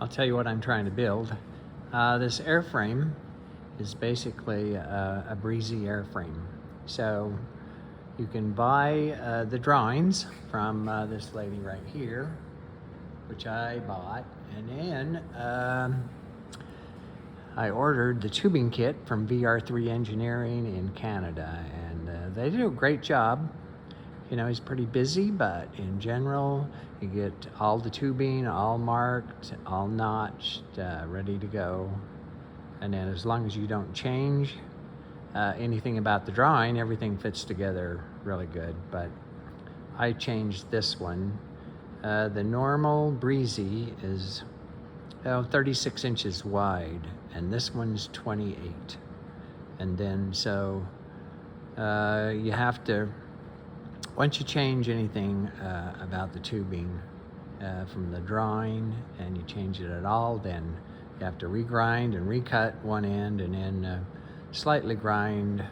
tell you what I'm trying to build. This airframe is basically a breezy airframe. So you can buy the drawings from this lady right here, which I bought, and then I ordered the tubing kit from VR3 Engineering in Canada, and they do a great job. You know, he's pretty busy, but in general, you get all the tubing, all marked, all notched, ready to go. And then as long as you don't change anything about the drawing, everything fits together really good. But I changed this one. The normal breezy is 36 inches wide, and this one's 28. And then so you have to, once you change anything about the tubing from the drawing and you change it at all, then you have to regrind and recut one end and then slightly grind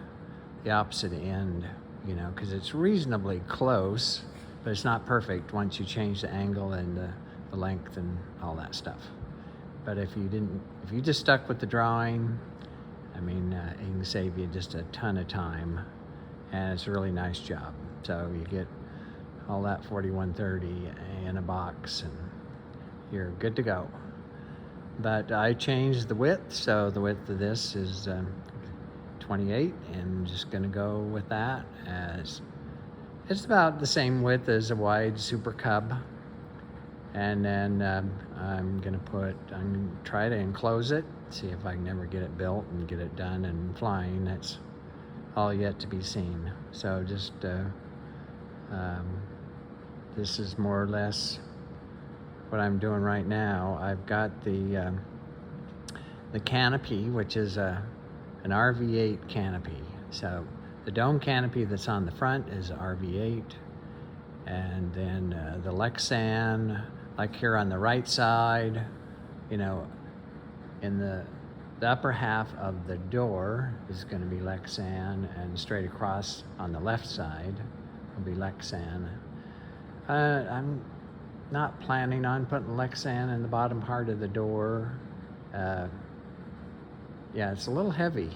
the opposite end, you know, because it's reasonably close, but it's not perfect once you change the angle and the length and all that stuff. But if you just stuck with the drawing, I mean, it can save you just a ton of time, and it's a really nice job. So you get all that 4130 in a box and you're good to go. But I changed the width, so the width of this is 28, and I'm just gonna go with that. As it's about the same width as a wide Super Cub. And then I'm gonna try to enclose it, see if I can ever get it built and get it done and flying. That's all yet to be seen. So just this is more or less what I'm doing right now. I've got the canopy, which is an RV8 canopy. So the dome canopy that's on the front is RV8, and then the Lexan, like here on the right side, you know, in the upper half of the door is going to be Lexan, and straight across on the left side will be Lexan. I'm not planning on putting Lexan in the bottom part of the door. Yeah, it's a little heavy.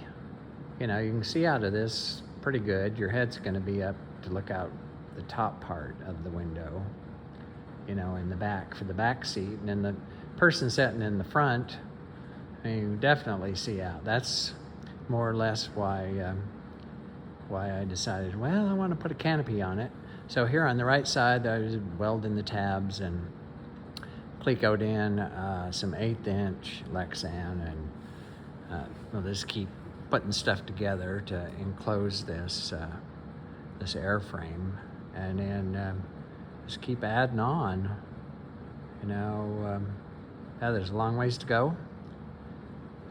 You know, you can see out of this pretty good. Your head's going to be up to look out the top part of the window, you know, in the back for the back seat, and then the person sitting in the front, you definitely see out. That's more or less why I decided, well, I want to put a canopy on it. So here on the right side, I was welding the tabs and clecoed in some 1/8 inch Lexan, and we'll just keep putting stuff together to enclose this this airframe, and then just keep adding on. You know, yeah, there's a long ways to go.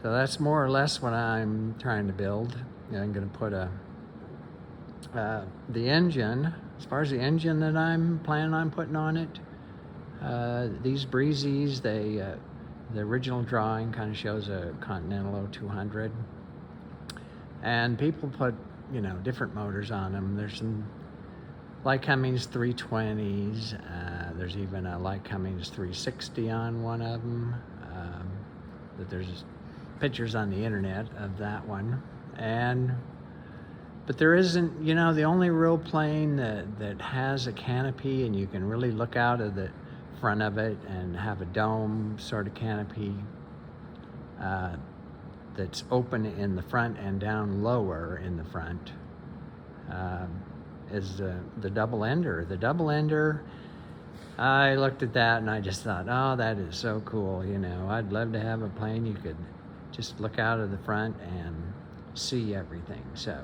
So that's more or less what I'm trying to build. I'm going to put the engine. As far as the engine that I'm planning on putting on it, these breezies, the original drawing kind of shows a Continental 0200, and people put, you know, different motors on them. There's some Light Cummings 320s. There's even a Light Cummings 360 on one of them. But there's pictures on the internet of that one, but there isn't, you know, the only real plane that has a canopy and you can really look out of the front of it and have a dome sort of canopy that's open in the front and down lower in the front, is the double ender. The double ender, I looked at that and I just thought, oh, that is so cool. You know, I'd love to have a plane you could just look out of the front and see everything. So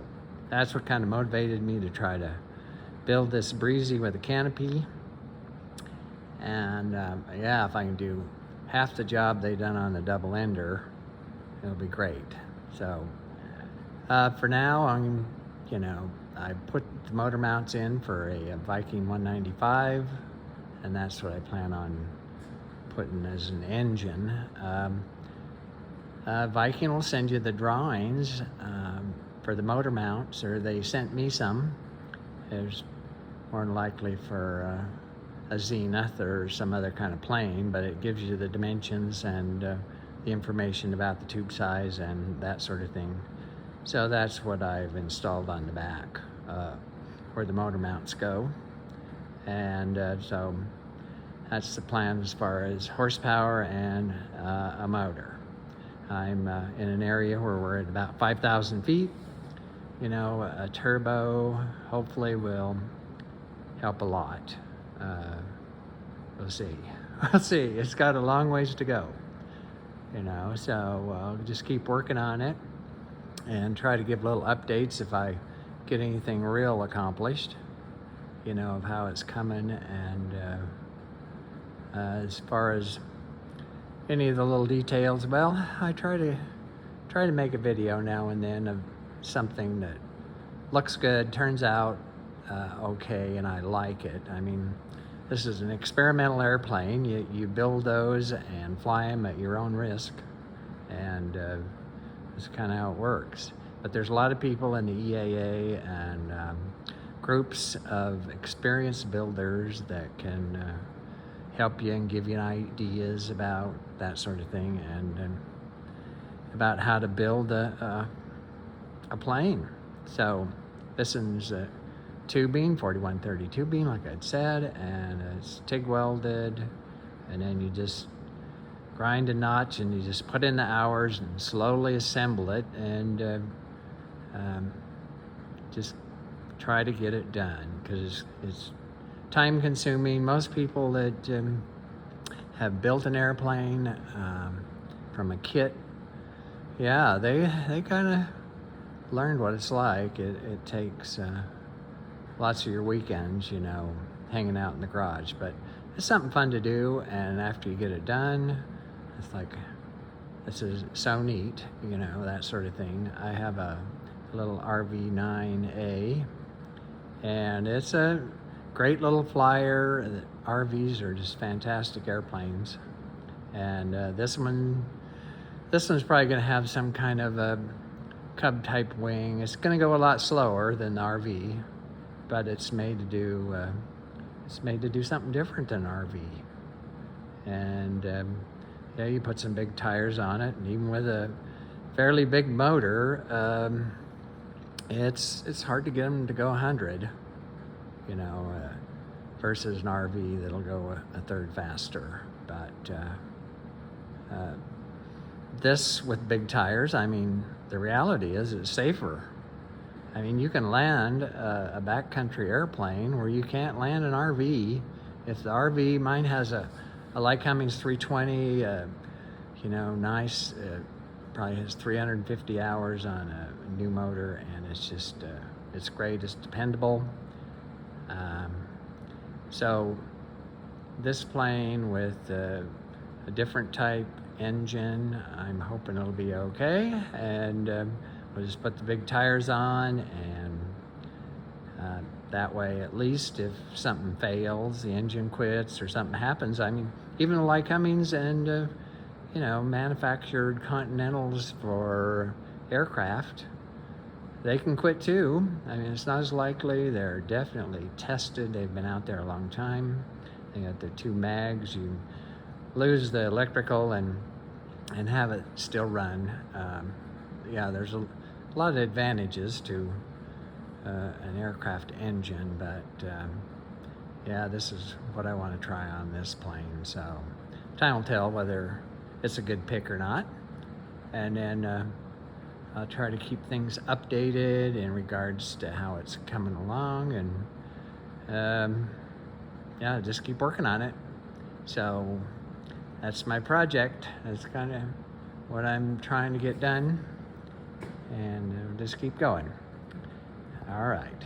that's what kind of motivated me to try to build this breezy with a canopy. And yeah, if I can do half the job they done on the double ender, it'll be great. So for now, I put the motor mounts in for a Viking 195, and that's what I plan on putting as an engine. Viking will send you the drawings for the motor mounts, or they sent me some. There's more than likely for a Zenith or some other kind of plane, but it gives you the dimensions and the information about the tube size and that sort of thing. So that's what I've installed on the back where the motor mounts go. And so that's the plan as far as horsepower and a motor. I'm in an area where we're at about 5,000 feet. You know, a turbo hopefully will help a lot. We'll see. We'll see. It's got a long ways to go. You know, so I'll just keep working on it and try to give little updates if I get anything real accomplished, you know, of how it's coming. And as far as any of the little details, well, I try to make a video now and then of something that looks good, turns out okay, and I like it. I mean, this is an experimental airplane. You build those and fly them at your own risk, and that's kind of how it works. But there's a lot of people in the EAA and groups of experienced builders that can help you and give you ideas about that sort of thing, and about how to build a plane. So this one's tubing, 4130 tubing, like I'd said, and it's TIG welded, and then you just grind a notch and you just put in the hours and slowly assemble it, and just try to get it done, because it's time consuming. Most people that have built an airplane from a kit, yeah, they kind of learned what it's like. It takes lots of your weekends, you know, hanging out in the garage, but it's something fun to do. And after you get it done, it's like, this is so neat, you know, that sort of thing. I have a little RV9A, and it's a great little flyer. RVs are just fantastic airplanes, and this one's probably going to have some kind of a Cub type wing. It's going to go a lot slower than the RV, but it's made to do something different than RV. And yeah, you put some big tires on it, and even with a fairly big motor, it's hard to get them to go 100, you know, versus an RV that'll go a third faster. But this with big tires, I mean, the reality is it's safer. I mean, you can land a backcountry airplane where you can't land an RV. If the RV, mine has a Light Cummings 320, you know, nice, probably has 350 hours on a new motor, and it's just, it's great, it's dependable. So this plane with a different type engine, I'm hoping it'll be okay, and we'll just put the big tires on, and that way, at least if something fails, the engine quits or something happens, I mean, even the Light Cummings and you know, manufactured Continentals for aircraft, they can quit too. I mean, it's not as likely. They're definitely tested. They've been out there a long time. They got their 2 mags. You lose the electrical and have it still run. Yeah, there's a lot of advantages to an aircraft engine, but yeah, this is what I want to try on this plane. So time will tell whether it's a good pick or not, and then I'll try to keep things updated in regards to how it's coming along, and yeah, just keep working on it. So that's my project. That's kind of what I'm trying to get done, and just keep going. All right.